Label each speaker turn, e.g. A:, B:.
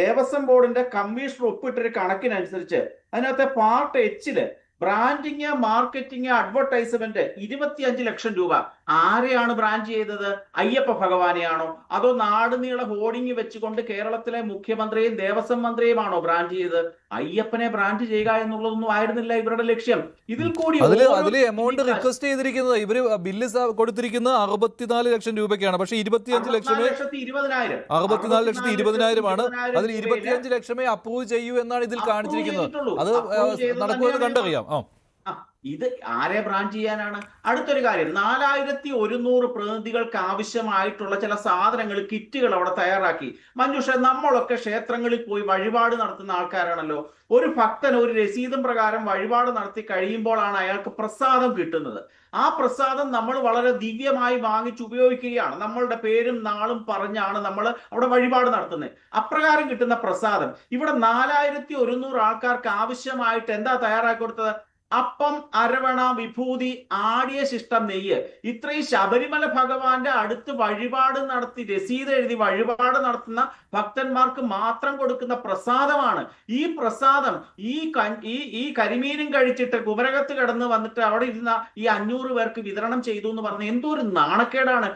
A: ദേവസ്വം ബോർഡിന്റെ കമ്മീഷണർ ഒപ്പിട്ടൊരു കണക്കിനനുസരിച്ച് അതിനകത്തെ part എച്ചില് branding, marketing, advertisement 25 ലക്ഷം രൂപ. ആരെയാണ് ബ്രാൻഡ് ചെയ്തത്? അയ്യപ്പ ഭഗവാനെയാണോ? അതോ നാടുനീള ഹോർഡിംഗ് വെച്ചുകൊണ്ട് കേരളത്തിലെ മുഖ്യമന്ത്രിയും ദേവസ്വം മന്ത്രിയുമാണോ ബ്രാൻഡ് ചെയ്തത്? അയ്യപ്പനെ ബ്രാൻഡ് ചെയ്യുക എന്നുള്ളതൊന്നും ആയിരുന്നില്ല ഇവരുടെ ലക്ഷ്യം. ഇതിൽ കൂടി
B: അതില് എമൗണ്ട് റിക്വസ്റ്റ് ചെയ്തിരിക്കുന്നത് ഇവര് ബില്ല് കൊടുത്തിരിക്കുന്നത് 64 ലക്ഷം രൂപയ്ക്കാണ്. പക്ഷേ 25 ലക്ഷമേ 64,20,000 അതിൽ 25 ലക്ഷമേ അപ്രൂവ് ചെയ്യൂ എന്നാണ് ഇതിൽ കാണിച്ചിരിക്കുന്നത്. അത് നടക്കുമെന്ന് കണ്ടറിയാം.
A: ഇത് ആരെ ബ്രാൻഡ് ചെയ്യാനാണ്? അടുത്തൊരു കാര്യം, 4100 പ്രതിനിധികൾക്ക് ആവശ്യമായിട്ടുള്ള ചില സാധനങ്ങൾ, കിറ്റുകൾ അവിടെ തയ്യാറാക്കി. മഞ്ജുഷ, നമ്മളൊക്കെ ക്ഷേത്രങ്ങളിൽ പോയി വഴിപാട് നടത്തുന്ന ആൾക്കാരാണല്ലോ. ഒരു ഭക്തൻ ഒരു രസീതും പ്രകാരം വഴിപാട് നടത്തി കഴിയുമ്പോഴാണ് അയാൾക്ക് പ്രസാദം കിട്ടുന്നത്. ആ പ്രസാദം നമ്മൾ വളരെ ദിവ്യമായി വാങ്ങിച്ച് ഉപയോഗിക്കുകയാണ്. നമ്മളുടെ പേരും നാളും പറഞ്ഞാണ് നമ്മൾ അവിടെ വഴിപാട് നടത്തുന്നത്. അപ്രകാരം കിട്ടുന്ന പ്രസാദം ഇവിടെ 4100 ആൾക്കാർക്ക് ആവശ്യമായിട്ട് എന്താ തയ്യാറാക്കി കൊടുത്തത്? അപ്പം, അരവണ, വിഭൂതി, ആടിയ ശിഷ്ടം, നെയ്യ്. ഇത്രയും ശബരിമല ഭഗവാന്റെ അടുത്ത് വഴിപാട് നടത്തി രസീത് എഴുതി വഴിപാട് നടത്തുന്ന ഭക്തന്മാർക്ക് മാത്രം കൊടുക്കുന്ന പ്രസാദമാണ്. ഈ പ്രസാദം ഈ കരിമീനും കഴിച്ചിട്ട് കുമരകത്ത് കിടന്ന് വന്നിട്ട് അവിടെ ഇരുന്ന ഈ 500 പേർക്ക് വിതരണം ചെയ്തു എന്ന് പറഞ്ഞ എന്തോ ഒരു നാണക്കേടാണ്.